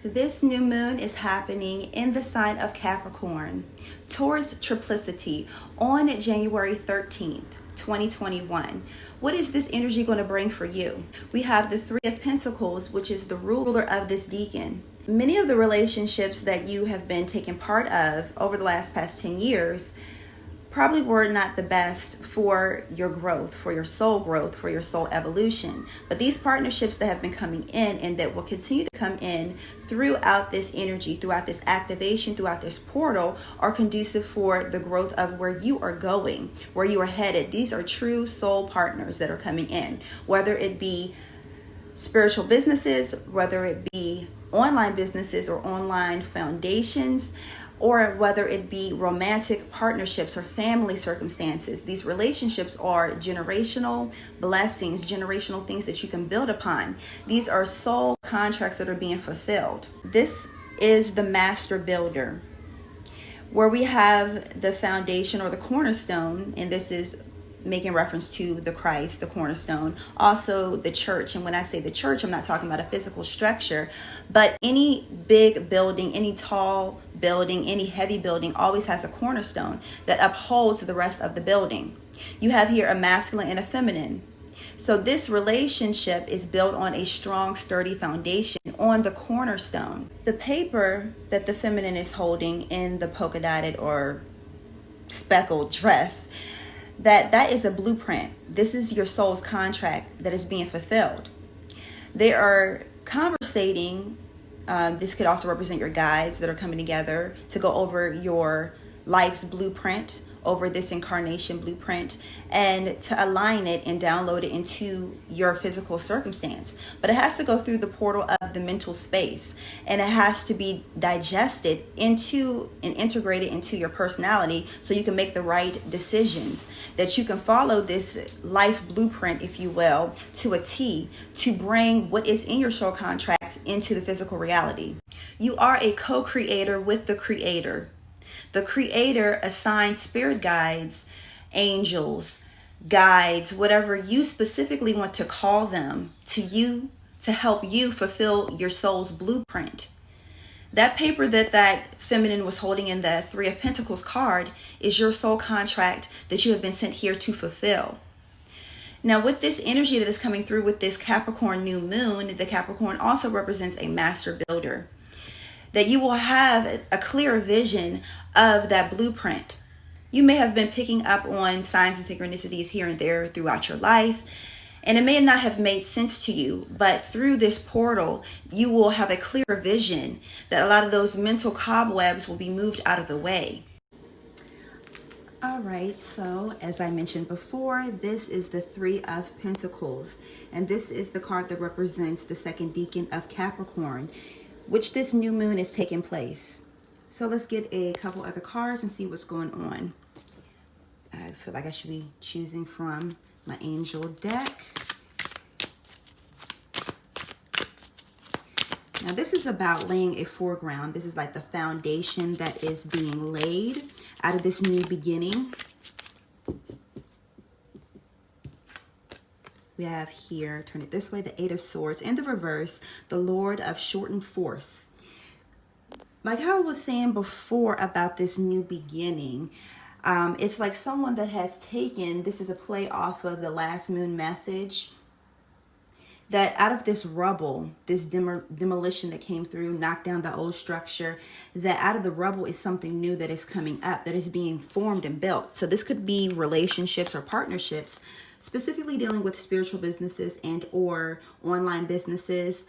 This new moon is happening in the sign of Capricorn, Taurus triplicity, on January 13th, 2021. What is this energy going to bring for you? We have the Three of Pentacles, which is the ruler of this decan. Many of the relationships that you have been taking part of over the past 10 years probably were not the best for your growth, for your soul evolution. But these partnerships that have been coming in and that will continue to come in throughout this energy, throughout this activation, throughout this portal, are conducive for the growth of where you are going, where you are headed. These are true soul partners that are coming in, whether it be spiritual businesses, whether it be online businesses or online foundations, or whether it be romantic partnerships or family circumstances. These relationships are generational blessings, generational things that you can build upon. These are soul contracts that are being fulfilled. This is the master builder, where we have the foundation or the cornerstone, and this is making reference to the Christ, the cornerstone, also the church. And when I say the church, I'm not talking about a physical structure, but any big building, any tall building, any heavy building always has a cornerstone that upholds the rest of the building. You have here a masculine and a feminine. So this relationship is built on a strong, sturdy foundation on the cornerstone. The paper that the feminine is holding in the polka dotted or speckled dress, that is a blueprint. This is your soul's contract that is being fulfilled. They are conversating. This could also represent your guides that are coming together to go over your life's blueprint, over this incarnation blueprint, and to align it and download it into your physical circumstance. But it has to go through the portal of the mental space, and it has to be digested into and integrated into your personality so you can make the right decisions, that you can follow this life blueprint, if you will, to a T, to bring what is in your soul contract into the physical reality. You are a co-creator with the Creator. The Creator assigns spirit guides, angels, guides, whatever you specifically want to call them, to you to help you fulfill your soul's blueprint. That paper that feminine was holding in the Three of Pentacles card is your soul contract that you have been sent here to fulfill. Now, with this energy that is coming through with this Capricorn new moon, the Capricorn also represents a master builder. That you will have a clear vision of that blueprint. You may have been picking up on signs and synchronicities here and there throughout your life, and it may not have made sense to you, but through this portal, you will have a clear vision that a lot of those mental cobwebs will be moved out of the way. All right, so as I mentioned before, this is the Three of Pentacles, and this is the card that represents the second decan of Capricorn, which this new moon is taking place. So let's get a couple other cards and see what's going on. I feel like I should be choosing from my angel deck. Now this is about laying a foreground. This is like the foundation that is being laid out of this new beginning. We have here, turn it this way, the Eight of Swords. In the reverse, the Lord of Shortened Force. Like how I was saying before about this new beginning, it's like someone that has taken, this is a play off of the last moon message, that out of this rubble, this demolition that came through, knocked down the old structure, that out of the rubble is something new that is coming up, that is being formed and built. So this could be relationships or partnerships, specifically dealing with spiritual businesses and or online businesses.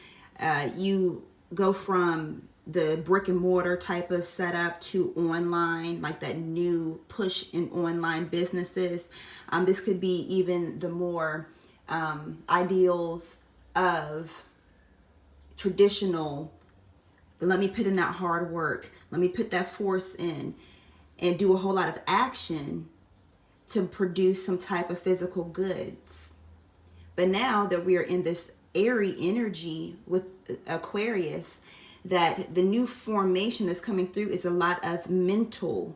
You go from the brick and mortar type of setup to online, like that new push in online businesses. This could be even the more ideals of traditional, let me put in that hard work, let me put that force in and do a whole lot of action to produce some type of physical goods. But now that we are in this airy energy with Aquarius, that the new formation that's coming through is a lot of mental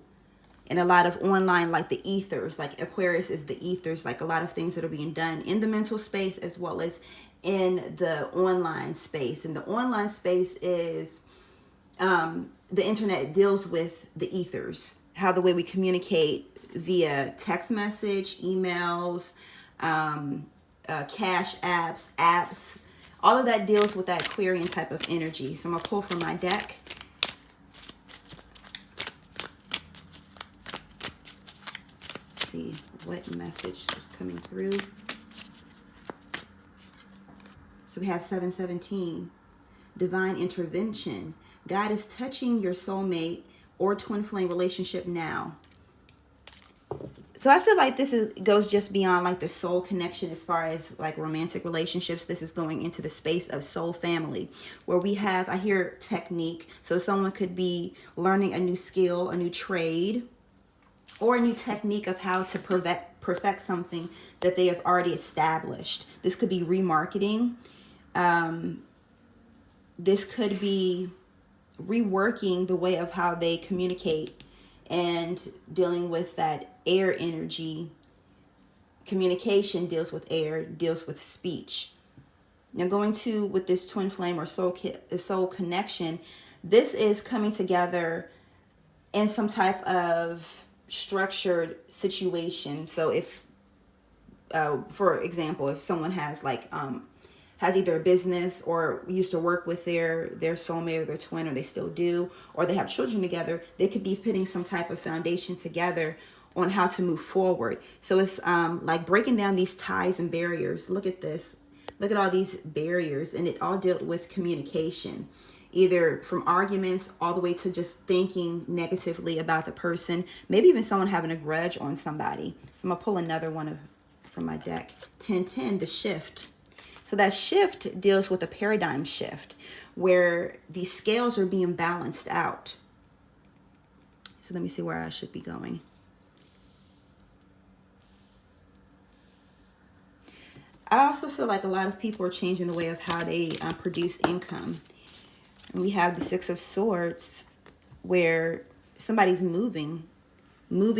and a lot of online, like the ethers, like Aquarius is the ethers, like a lot of things that are being done in the mental space as well as in the online space. And the online space is the internet deals with the ethers, how the way we communicate via text message, emails, cash apps, all of that deals with that Aquarian type of energy. So I'm going to pull from my deck. See what message is coming through. So we have 717, divine intervention. God is touching your soulmate or twin flame relationship now. So I feel like this goes just beyond like the soul connection as far as like romantic relationships. This is going into the space of soul family, where we have, I hear technique. So someone could be learning a new skill, a new trade, or a new technique of how to perfect something that they have already established. This could be remarketing. This could be reworking the way of how they communicate and dealing with that air energy. Communication deals with air, deals with speech. Now going to with this twin flame or soul connection, this is coming together in some type of structured situation. So if, for example, if someone has like has either a business or used to work with their soulmate or their twin, or they still do, or they have children together, they could be putting some type of foundation together on how to move forward. So it's like breaking down these ties and barriers. Look at this. Look at all these barriers, and it all dealt with communication, either from arguments all the way to just thinking negatively about the person, maybe even someone having a grudge on somebody. So I'm gonna pull another one from my deck. 1010, the shift. So that shift deals with a paradigm shift where the scales are being balanced out. So let me see where I should be going. I also feel like a lot of people are changing the way of how they produce income. And we have the Six of Swords where somebody's moving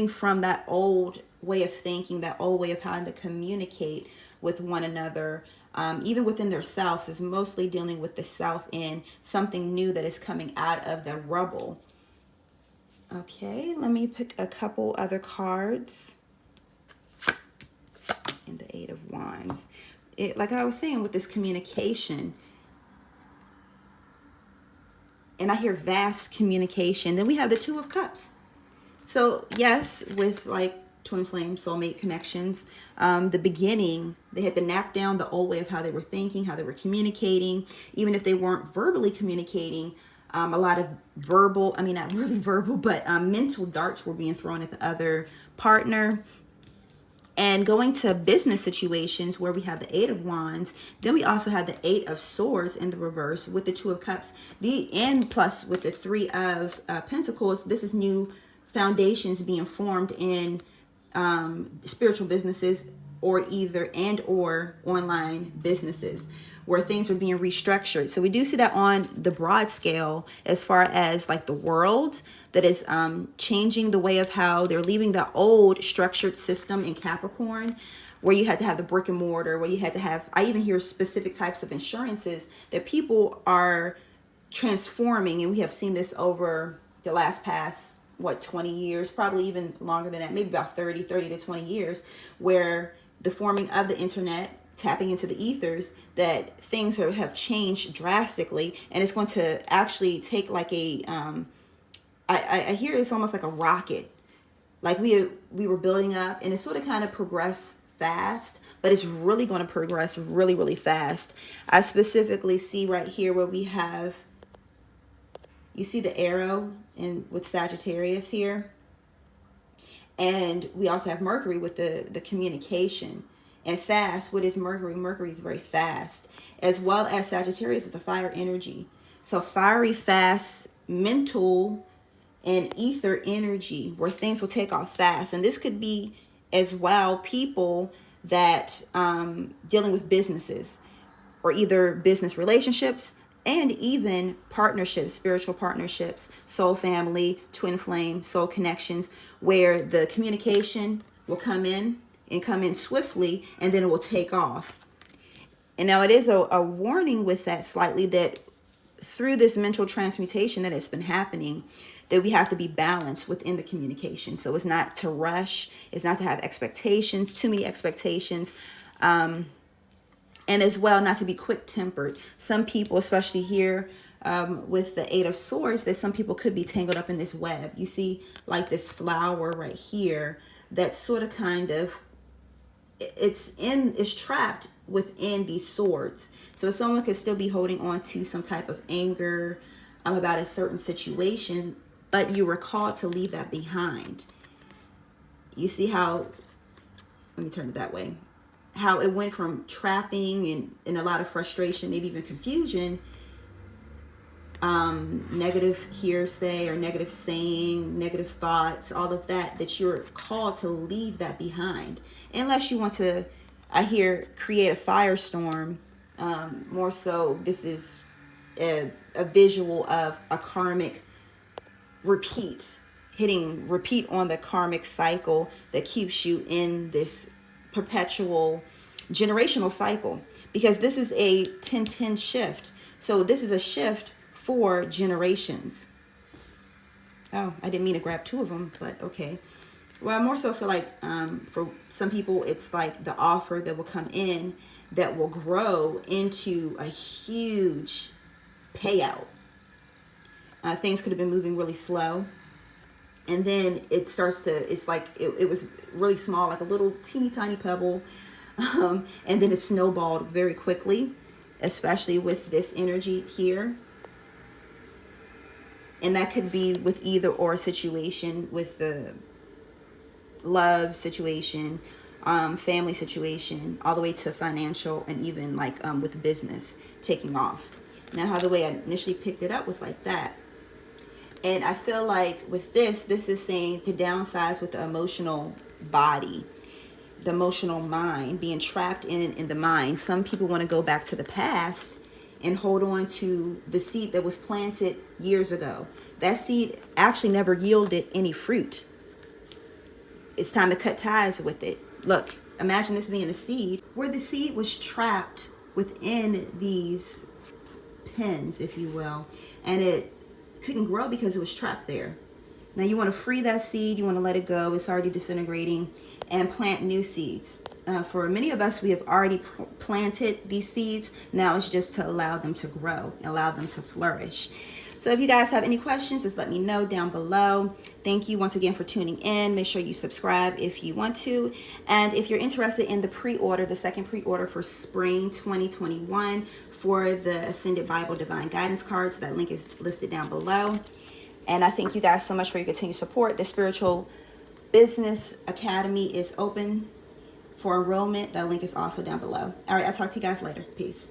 from that old way of thinking, that old way of how to communicate with one another. Even within themselves, is mostly dealing with the self and something new that is coming out of the rubble. Okay, let me pick a couple other cards. And the Eight of Wands. Like I was saying with this communication, and I hear vast communication. Then we have the Two of Cups. So yes, with like twin flame soulmate connections, the beginning, they had to knock down the old way of how they were thinking, how they were communicating. Even if they weren't verbally communicating, a lot of verbal, I mean not really verbal, but mental darts were being thrown at the other partner. And going to business situations where we have the Eight of Wands, then we also have the Eight of Swords in the reverse with the Two of Cups, and plus with the Three of Pentacles. This is new foundations being formed in spiritual businesses, or or online businesses where things are being restructured. So we do see that on the broad scale as far as like the world that is changing the way of how they're leaving the old structured system in Capricorn, where you had to have the brick and mortar, where you had to have, I even hear specific types of insurances that people are transforming. And we have seen this over the past 20 years, probably even longer than that, maybe about 30 to 20 years, where the forming of the internet, tapping into the ethers, that things have changed drastically. And it's going to actually take like a, I hear it's almost like a rocket. Like we were building up, and it's sort of kind of progressed fast, but it's really going to progress really, really fast. I specifically see right here where we have, you see the arrow with Sagittarius here. And we also have Mercury with the communication. And fast, what is Mercury? Mercury is very fast, as well as Sagittarius is the fire energy. So fiery, fast, mental, and ether energy, where things will take off fast. And this could be as well people that dealing with businesses, or either business relationships, and even partnerships, spiritual partnerships, soul family, twin flame, soul connections, where the communication will come in swiftly, and then it will take off. And now it is a warning with that slightly, that through this mental transmutation that has been happening, that we have to be balanced within the communication. So it's not to rush, it's not to have expectations, too many expectations, and as well not to be quick-tempered. Some people, especially here with the Eight of Swords, that some people could be tangled up in this web. You see like this flower right here that sort of kind of, it's trapped within these swords. So someone could still be holding on to some type of anger about a certain situation, but you were called to leave that behind. You see how, let me turn it that way, how it went from trapping and a lot of frustration, maybe even confusion, negative hearsay or negative saying, negative thoughts, all of that, that you're called to leave that behind. Unless you want to, I hear, create a firestorm. More so, this is a visual of a karmic repeat on the karmic cycle that keeps you in this perpetual generational cycle, because this is a 10-10 shift. So this is a shift for generations. Oh, I didn't mean to grab two of them, but okay. Well, I more so feel like for some people, it's like the offer that will come in that will grow into a huge payout. Things could have been moving really slow, and then it starts to, it's like it was really small, like a little teeny tiny pebble, and then it snowballed very quickly, especially with this energy here. And that could be with either or situation, with the love situation, family situation, all the way to financial, and even like with business taking off. Now, how the way I initially picked it up was like that. And I feel like with this is saying to downsize with the emotional body, the emotional mind, being trapped in the mind. Some people want to go back to the past and hold on to the seed that was planted years ago. That seed actually never yielded any fruit. It's time to cut ties with it. Look, imagine this being a seed, where the seed was trapped within these pins, if you will, and it couldn't grow because it was trapped there. Now you want to free that seed, you want to let it go, it's already disintegrating, and plant new seeds. For many of us, we have already planted these seeds. Now it's just to allow them to grow, allow them to flourish. So if you guys have any questions, just let me know down below. Thank you once again for tuning in. Make sure you subscribe if you want to. And if you're interested in the pre-order, the second pre-order for spring 2021 for the Ascended Bible Divine Guidance cards, that link is listed down below. And I thank you guys so much for your continued support. The Spiritual Business Academy is open for enrollment. That link is also down below. All right, I'll talk to you guys later. Peace.